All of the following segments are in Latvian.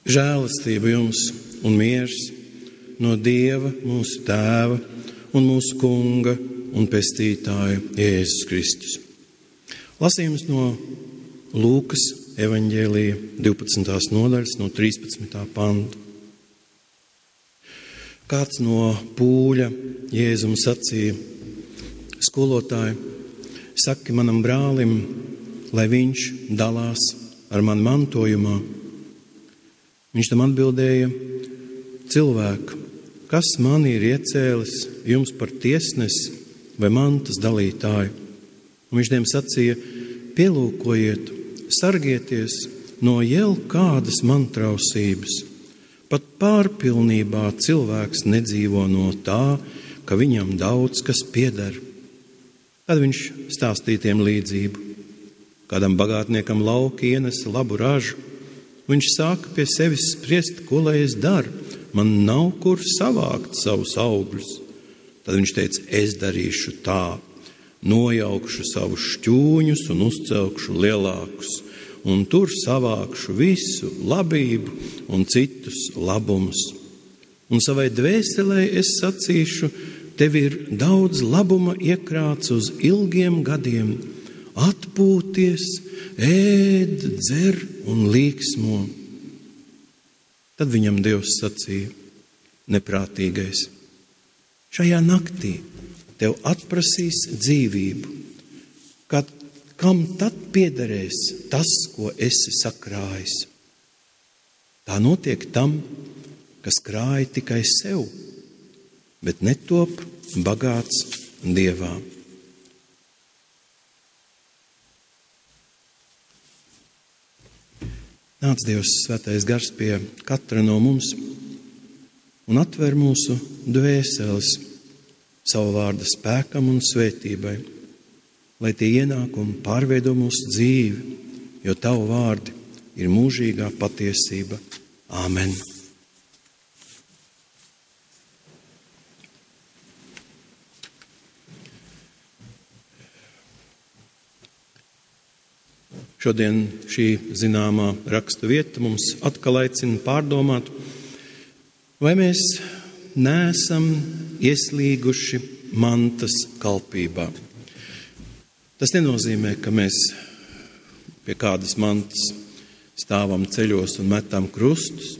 Žēlastība jums un miers no Dieva, mūsu Tēva un mūsu Kunga un Pestītāja Jēzus Kristus. Lasījums no Lūkas evaņģēlija 12. nodaļas no 13. panta. Kāds no pūļa Jēzum sacīja: skolotāji, saki manam brālim, lai viņš dalās ar mani mantojumā. Viņš tam atbildēja: cilvēku, kas mani ir iecēlis jums par tiesnesi vai mantas dalītāju? Un viņš tiem sacīja: pielūkojiet, sargieties no jau kādas mantrausības. Pat pārpilnībā cilvēks nedzīvo no tā, ka viņam daudz kas pieder. Tad viņš stāstīja tiem līdzību. Kādam bagātniekam lauki ienesa labu ražu. Viņš sāka pie sevis spriest, ko lai es daru. Man nav kur savākt savus augļus. Tad viņš teica: es darīšu tā. Nojaukšu savus šķūņus un uzcelkšu lielākus. Un tur savākšu visu labību un citus labumus. Un savai dvēselē es sacīšu: tev ir daudz labuma iekrāts uz ilgiem gadiem. Atpūties, ēd, dzer un līksmo. Tad viņam Dievs sacīja: neprātīgais, šajā naktī tev atprasīs dzīvību. Kam tad piederēs tas, ko esi sakrājis? Tā notiek tam, kas krāja tikai sev, bet netop bagāts Dievā. Nāc Dievs svētais gars pie katra no mums un atver mūsu dvēseles savu vārda spēkam un svētībai, lai tie ienākumi pārveido mūsu dzīvi, jo tavu vārdi ir mūžīgā patiesība. Āmen. Šodien šī zināmā rakstu vieta mums atkal aicina pārdomāt, vai mēs neesam ieslīguši mantas kalpībā. Tas nenozīmē, ka mēs pie kādas mantas stāvam ceļos un metam krustus.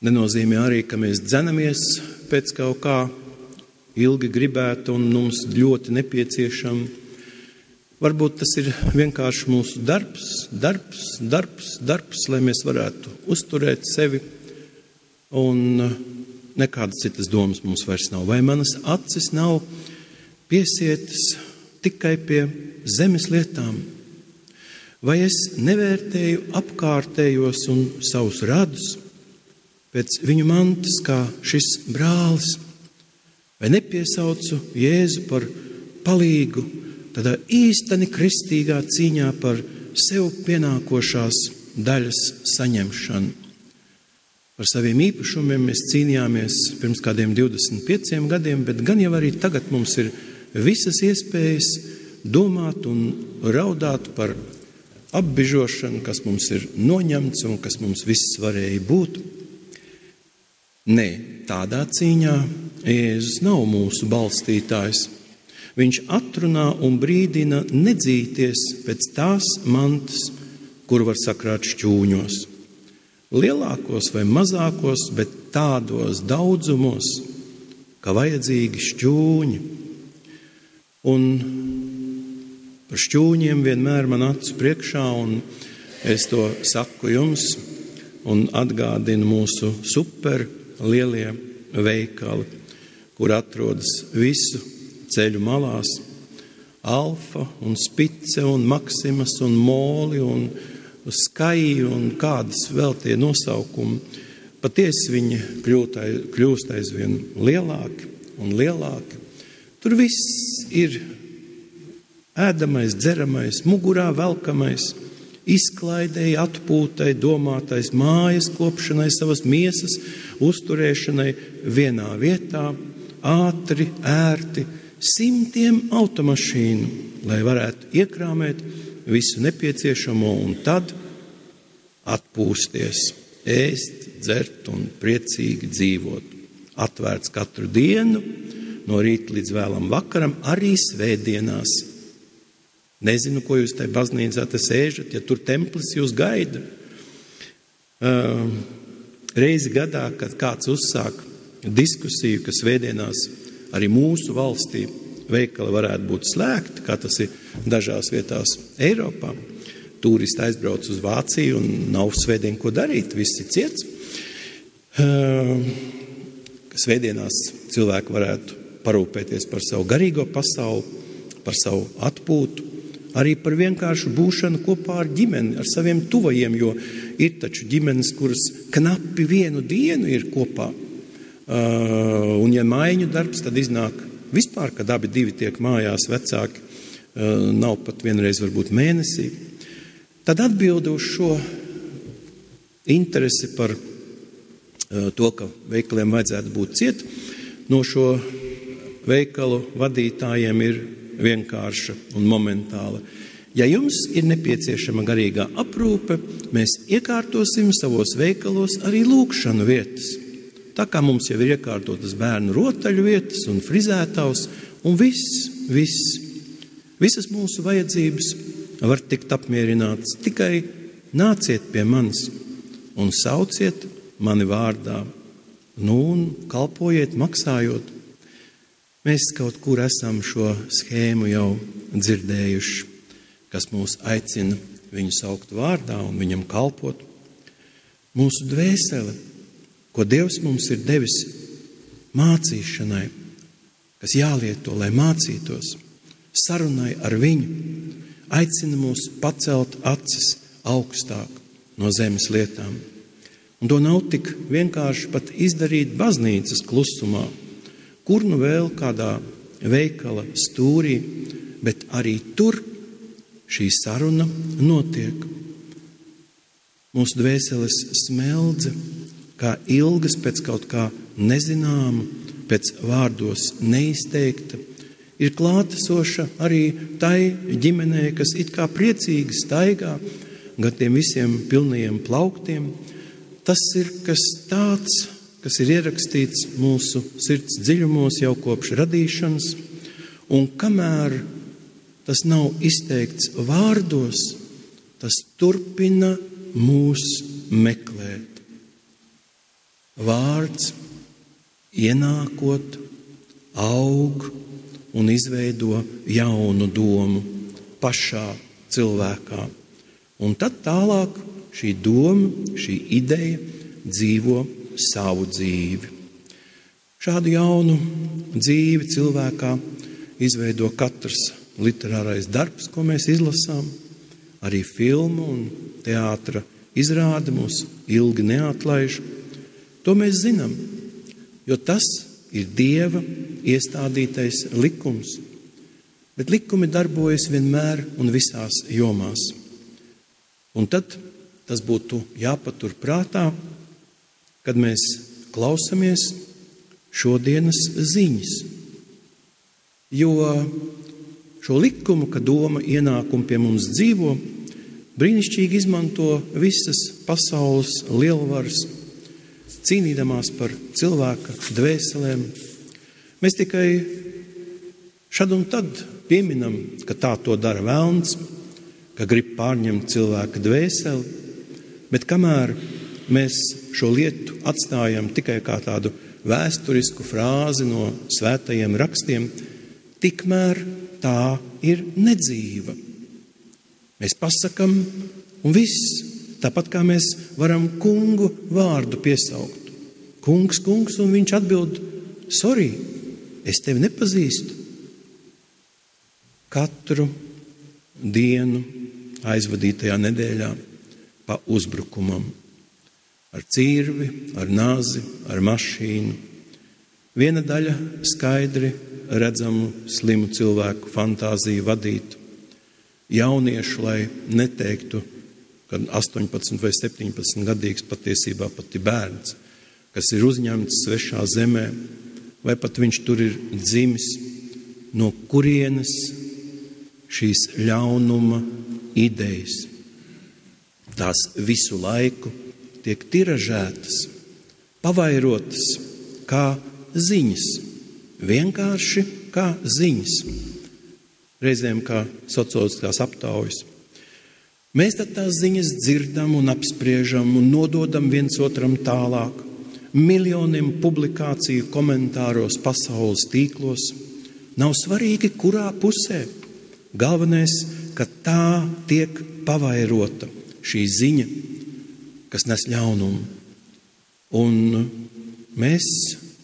Nenozīmē arī, ka mēs dzenamies pēc kaut kā ilgi gribētu un mums ļoti nepieciešam. Varbūt tas ir vienkārši mūsu darbs, lai mēs varētu uzturēt sevi un nekādas citas domas mums vairs nav. Vai manas acis nav piesietas tikai pie zemes lietām? Vai es nevērtēju apkārtējos un savus radus pēc viņu mantas kā šis brālis? Vai nepiesaucu Jēzu par palīgu tādā īsteni kristīgā cīņā par sev pienākošās daļas saņemšanu? Par saviem īpašumiem mēs cīnījāmies pirms kādiem 25 gadiem, bet gan jau arī tagad mums ir visas iespējas domāt un raudāt par apbižošanu, kas mums ir noņemts un kas mums viss varēja būt. Nē, tādā cīņā Jēzus nav mūsu balstītājs. Viņš atrunā un brīdina nedzīties pēc tās mantas, kuru var sakrāt šķūņos. Lielākos vai mazākos, bet tādos daudzumos, ka vajadzīgi šķūņi. Un par šķūņiem vienmēr man acu priekšā, un es to saku jums un atgādinu mūsu super lielie veikali, kur atrodas visu ceļu malās. Alfa un Spice un Maksimas un Moli un Skai un kādas vēl tie nosaukumi. Patiesi viņi kļūst aizvien lielāki un lielāki. Tur viss ir ēdamais, dzeramais, mugurā velkamais, izklaidēji, atpūtai, domātais, mājas kopšanai, savas miesas uzturēšanai vienā vietā, ātri, ērti, simtiem automašīnu, lai varētu iekrāmēt visu nepieciešamo un tad atpūsties, ēst, dzert un priecīgi dzīvot. Atvērts katru dienu, no rīta līdz vēlam vakaram, arī svētdienās. Nezinu, ko jūs tajā baznīcā te sēžat, ja tur templis jūs gaida. Reizi gadā, kad kāds uzsāk diskusiju, ka svētdienās arī mūsu valstī veikali varētu būt slēgti, kā tas ir dažās vietās Eiropā. Turisti aizbrauc uz Vāciju un nav svētdien ko darīt, viss ir ciets. Svētdienās cilvēki varētu parūpēties par savu garīgo pasauli, par savu atpūtu, arī par vienkāršu būšanu kopā ar ģimeni, ar saviem tuvajiem, jo ir taču ģimenes, kuras knapi vienu dienu ir kopā. Un ja maiņu darbs, tad iznāk vispār, kad abi divi tiek mājās vecāki, nav pat vienreiz varbūt mēnesī. Tad atbildu uz šo interesi par to, ka veikaliem vajadzētu būt ciet, no šo veikalu vadītājiem ir vienkārša un momentāla. Ja jums ir nepieciešama garīgā aprūpe, mēs iekārtosim savos veikalos arī lūgšanu vietas. Tā kā mums jau ir iekārtotas bērnu rotaļu vietas un frizētavas, un visas mūsu vajadzības var tikt apmierinātas. Tikai nāciet pie manis un sauciet mani vārdā, un kalpojiet, maksājot. Mēs kaut kur esam šo schēmu jau dzirdējuši, kas mūs aicina viņu saukt vārdā un viņam kalpot. Mūsu dvēsele, ko Dievs mums ir devis mācīšanai, kas jālieto, lai mācītos, sarunai ar viņu, aicina mūs pacelt acis augstāk no zemes lietām. Un to nav tik vienkārši pat izdarīt baznīcas klusumā, kur nu vēl kādā veikala stūrī, bet arī tur šī saruna notiek. Mūsu dvēseles smeldze, kā ilgas pēc kaut kā nezināma, pēc vārdos neizteikta, ir klātesoša arī tai ģimenei, kas it kā priecīgi staigā, gan tiem visiem pilnajiem plauktiem. Tas ir kas tāds, kas ir ierakstīts mūsu sirds dziļumos jau kopš radīšanas, un kamēr tas nav izteikts vārdos, tas turpina mūs meklēt. Vārds ienākot, aug un izveido jaunu domu pašā cilvēkā. Un tad tālāk šī doma, šī ideja dzīvo savu dzīvi. Šādu jaunu dzīvi cilvēkā izveido katrs literārais darbs, ko mēs izlasām, arī filmu un teātra izrāde mūs ilgi neatlaiž. To mēs zinām, jo tas ir Dieva iestādītais likums. Bet likumi darbojas vienmēr un visās jomās. Un tad tas būtu jāpatur prātā, kad mēs klausamies šodienas ziņas. Jo šo likumu, ka doma ienākuma pie mums dzīvo, brīnišķīgi izmanto visas pasaules lielvaras, cīnīdamās par cilvēka dvēselēm. Mēs tikai šad un tad pieminam, ka tā to dara velns, ka grib pārņemt cilvēka dvēseli, bet kamēr mēs šo lietu atstājam tikai kā tādu vēsturisku frāzi no svētajiem rakstiem, tikmēr tā ir nedzīva. Mēs pasakam un viss, tāpat kā mēs varam kungu vārdu piesaukt. Kungs, kungs, un viņš atbild, sorry, es tevi nepazīstu. Katru dienu aizvadītajā nedēļā pa uzbrukumam. Ar cirvi, ar nāzi, ar mašīnu. Viena daļa skaidri redzamu slimu cilvēku fantāziju vadītu. Jauniešu, lai neteiktu, kad 18 vai 17 gadīgs patiesībā pat ir bērns, kas ir uzņemts svešā zemē, vai pat viņš tur ir dzimis, no kurienes šīs ļaunuma idejas. tās visu laiku tiek tiražētas, pavairotas kā ziņas, vienkārši kā ziņas, reizēm kā socioloģiskās aptaujas. Mēs tad tās ziņas dzirdam un apspriežam un nododam viens otram tālāk, miljoniem publikāciju komentāros pasaules tīklos. Nav svarīgi, kurā pusē. Galvenais, ka tā tiek pavairota šī ziņa, kas nes ļaunumu. Un mēs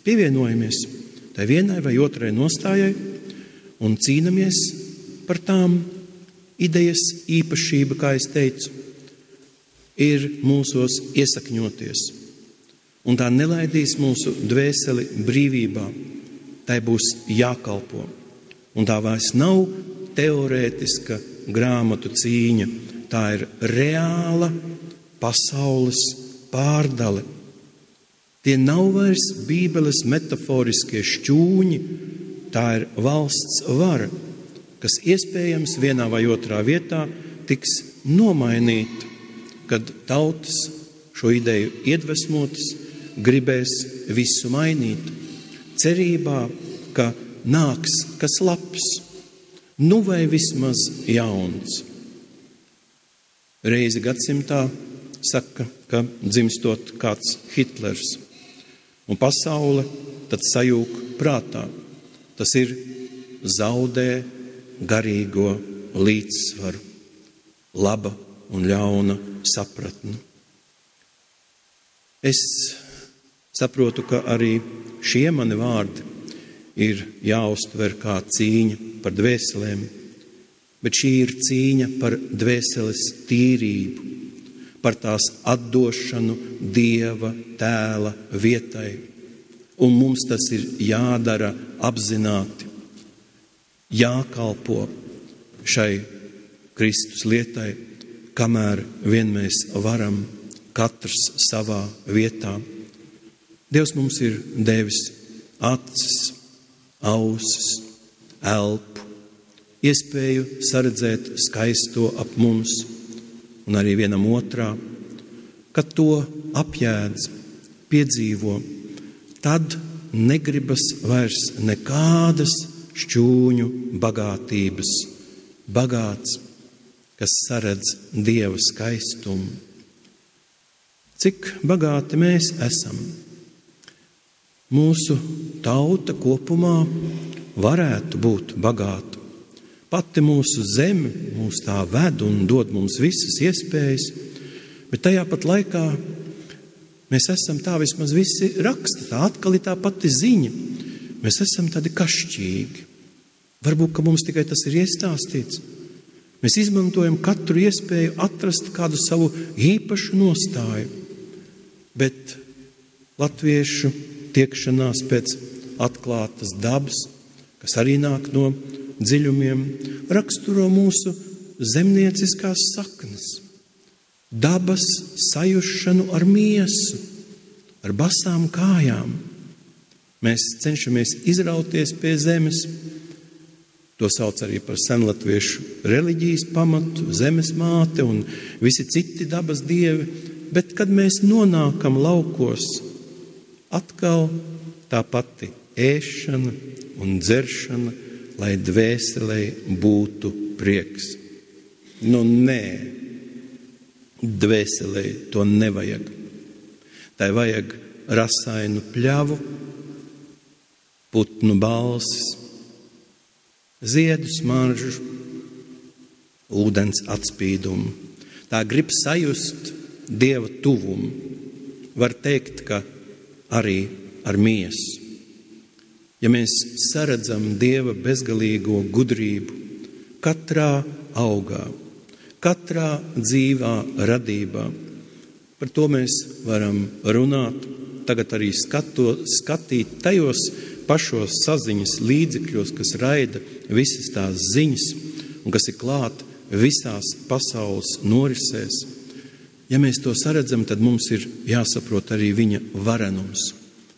pievienojamies tai vienai vai otrai nostājai un cīnamies par tām. Idejas īpašība, kā es teicu, ir mūsos iesakņoties. Un tā nelaidīs mūsu dvēseli brīvībā. Tai būs jākalpo. Un tā vairs nav teorētiska grāmatu cīņa. Tā ir reāla pasaules pārdale. Tie nav vairs Bībeles metaforiskie šķūņi. Tā ir valsts vara, kas iespējams vienā vai otrā vietā tiks nomainīta, kad tautas šo ideju iedvesmotas gribēs visu mainīt, cerībā, ka nāks kas labs, nu vai vismaz jauns. Reizi gadsimtā saka, ka dzimstot kāds Hitlers, un pasaule tad sajūg prātā. Tas ir zaudē garīgo līdzsvaru, laba un ļauna sapratni. Es saprotu, ka arī šie mani vārdi ir jāuztver kā cīņa par dvēselēm, bet šī ir cīņa par dvēseles tīrību, par tās atdošanu Dieva tēla vietai, un mums tas ir jādara apzināti. Jākalpo šai Kristus lietai, kamēr vien mēs varam, katrs savā vietā. Dievs mums ir devis acis, ausis, elpu, iespēju saredzēt skaisto ap mums un arī vienam otrā, kad to apjēdz, piedzīvo, tad negribas vairs nekādas šķūņu bagātības, bagāts, kas saredz Dieva skaistumu. Cik bagāti mēs esam? Mūsu tauta kopumā varētu būt bagāta. Pati mūsu zeme mūs tā ved un dod mums visas iespējas, bet tajā pat laikā mēs esam tā vismaz visi raksta, tā atkal ir tā pati ziņa. Mēs esam tādi kašķīgi. Varbūt, ka mums tikai tas ir iestāstīts. Mēs izmantojam katru iespēju atrast kādu savu īpašu nostāju. Bet latviešu tiekšanās pēc atklātas dabas, kas arī nāk no dziļumiem, raksturo mūsu zemnieciskās saknes. Dabas sajušanu ar miesu, ar basām kājām. Mēs cenšamies izrauties pie zemes. To sauc arī par senlatviešu reliģijas pamatu, zemes māte un visi citi dabas dievi. Bet, kad mēs nonākam laukos, atkal tā pati ēšana un dzeršana, lai dvēselei būtu prieks. Nu, nē, dvēselei to nevajag. Tai vajag rasainu pļavu, putnu balsis, ziedu smaržu, ūdens atspīdumu. Tā grib sajust Dieva tuvumu. Var teikt, ka arī ar miesu. Ja mēs saredzam Dieva bezgalīgo gudrību katrā augā, katrā dzīvā radībā, par to mēs varam runāt, tagad arī skatīt tajos pašos saziņas līdzekļos, kas raida visas tās ziņas un kas ir klāt visās pasaules norisēs. Ja mēs to saredzam, tad mums ir jāsaprot arī viņa varenums,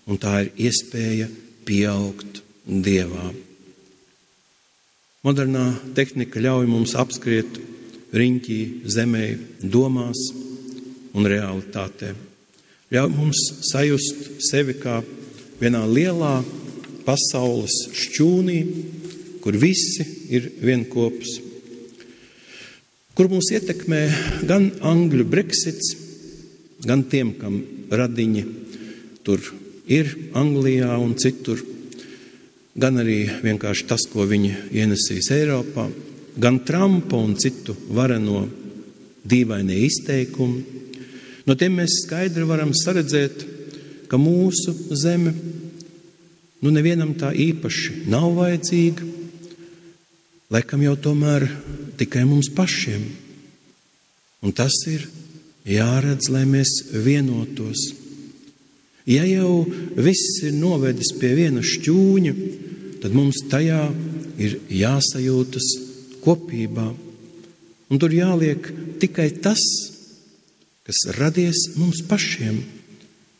un tā ir iespēja pieaugt Dievā. Modernā tehnika ļauj mums apskriet riņķī zemē domās, un realitātēm. Ļauj mums sajust sevi kā vienā lielā pasaules šķūnī, kur visi ir vienkops, kur mūs ietekmē gan Angļu Brexits, gan tiem, kam radiņi tur ir Anglijā un citur, gan arī vienkārši tas, ko viņi ienesīs Eiropā, gan Trumpa un citu vareno dīvainie izteikumi. No tiem mēs skaidri varam saredzēt, ka mūsu zeme nevienam tā īpaši nav vajadzīga, laikam jau tomēr tikai mums pašiem. Un tas ir jāredz, lai mēs vienotos. Ja jau viss ir novedis pie viena šķūņa, tad mums tajā ir jāsajūtas kopībā. Un tur jāliek tikai tas, kas radies mums pašiem,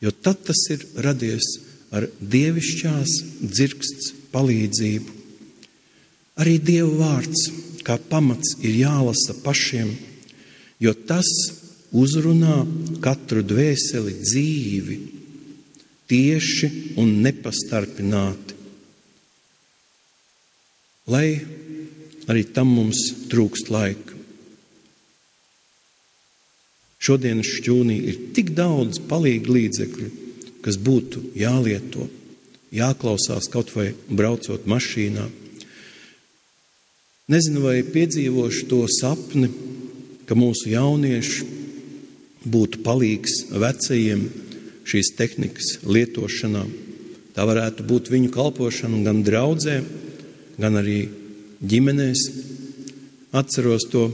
jo tad tas ir radies ar dievišķās dzirksts palīdzību. Arī Dieva vārds kā pamats ir jālasa pašiem, jo tas uzrunā katru dvēseli dzīvi, tieši un nepastarpināti. Lai arī tam mums trūkst laika. Šodienas šķūnī ir tik daudz palīgu līdzekļu, kas būtu jālieto, jāklausās kaut vai braucot mašīnā. Nezinu, vai piedzīvošu to sapni, ka mūsu jaunieši būtu palīgs vecajiem šīs tehnikas lietošanā. Tā varētu būt viņu kalpošana gan draudzē, gan arī ģimenēs. Atceros to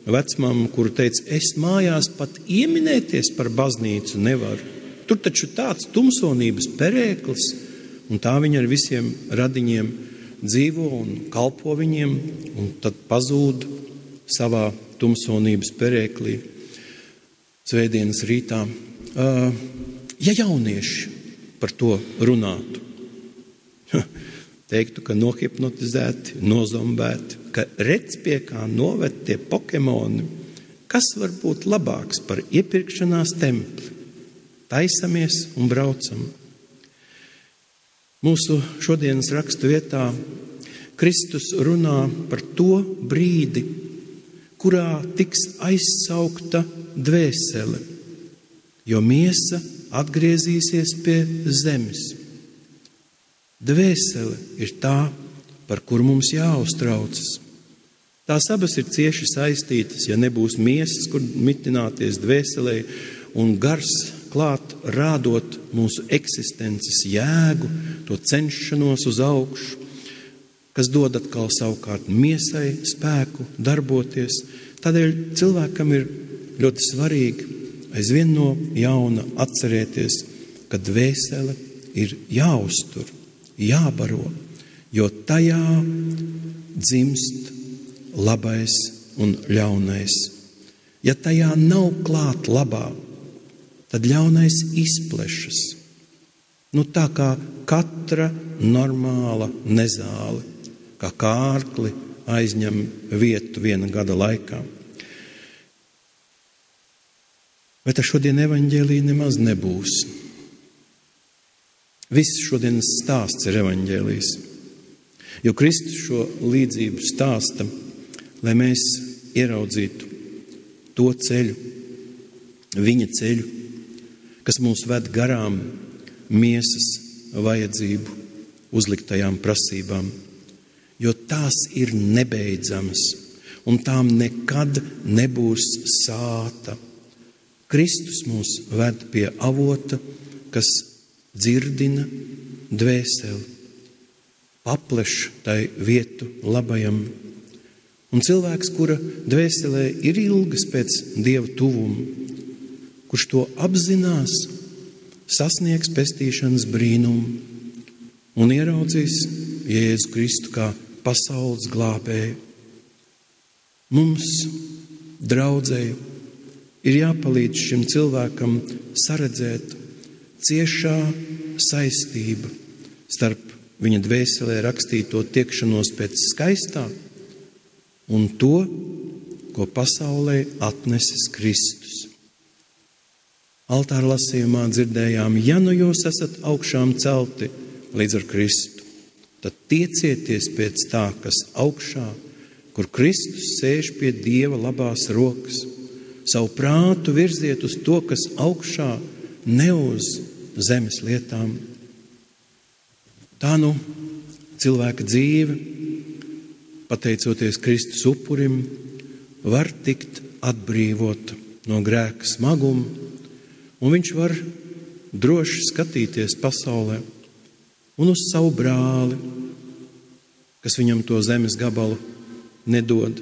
vecmāmu, kuru teica, es mājās pat ieminēties par baznīcu nevaru. Tur taču tāds tumsonības perēklis, un tā viņa ar visiem radiņiem dzīvo un kalpo viņiem, un tad pazūd savā tumsonības perēklī svētdienas rītā. Ja jaunieši par to runātu, teiktu, ka nohipnotizēti, nozombēti, ka redz pie kā noved tie pokemoni, kas var būt labāks par iepirkšanās templi? Taisamies un braucam. Mūsu šodienas rakstu vietā Kristus runā par to brīdi, kurā tiks aizsaukta dvēsele, jo miesa atgriezīsies pie zemes. Dvēsele ir tā, par kuru mums jāuztraucas. Tās abas ir cieši saistītas, ja nebūs miesas, kur mitināties dvēselē, un gars klāt rādot mūsu eksistences jēgu, to cenšanos uz augšu, kas dod atkal savukārt miesai spēku darboties. Tādēļ cilvēkam ir ļoti svarīgi aizvien no jauna atcerēties, ka dvēsele ir jāuztur, jābaro, jo tajā dzimst labais un ļaunais. Ja tajā nav klāt labā, tad ļaunais izplešas. Tā kā katra normāla nezāle, kā kārkli aizņem vietu viena gada laikā. Bet šodien evaņģēlī nemaz nebūs. Viss šodienas stāsts ir evaņģēlijs, jo Kristus šo līdzību stāsta, lai mēs ieraudzītu to ceļu, viņa ceļu, kas mūs ved garām miesas vajadzību uzliktajām prasībām, jo tās ir nebeidzamas un tām nekad nebūs sāta. Kristus mūs ved pie avota, kas dzirdina dvēseli, papleš tai vietu labajam. Un cilvēks, kura dvēselē ir ilgas pēc Dieva tuvuma, kurš to apzinās, sasniegs pestīšanas brīnumu un ieraudzīs Jēzu Kristu kā pasaules glābēju. Mums, draudzēji, ir jāpalīdz šim cilvēkam saredzēt ciešā saistība starp viņa dvēselē rakstīto tiekšanos pēc skaistā un to, ko pasaulē atnesis Kristus. Altāra lasījumā dzirdējām, ja nu jūs esat augšām celti līdz ar Kristu, tad tiecieties pēc tā, kas augšā, kur Kristus sēž pie Dieva labās rokas. Savu prātu virziet uz to, kas augšā, ne uz zemes lietām. Tā nu cilvēka dzīve, pateicoties Kristus upurim, var tikt atbrīvota no grēka smaguma, un viņš var droši skatīties pasaulē un uz savu brāli, kas viņam to zemes gabalu nedod,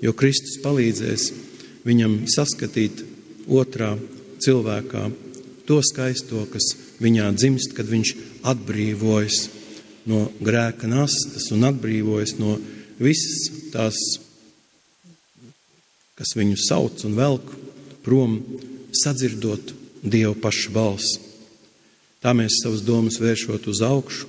jo Kristus palīdzēs viņam saskatīt otrā cilvēkā to skaisto, kas viņā dzimst, kad viņš atbrīvojas no grēka nastas un atbrīvojas no visas tās, kas viņu sauc un velk prom, sadzirdot Dieva paša balsi. Tā mēs savas domas vēršot uz augšu,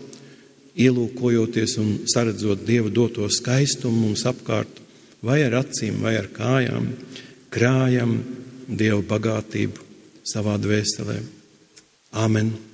ielūkojoties un saredzot Dieva doto skaistumu mums apkārt, vai ar acīm, vai ar kājām, krājam Dieva bagātību savā dvēselē. Āmen.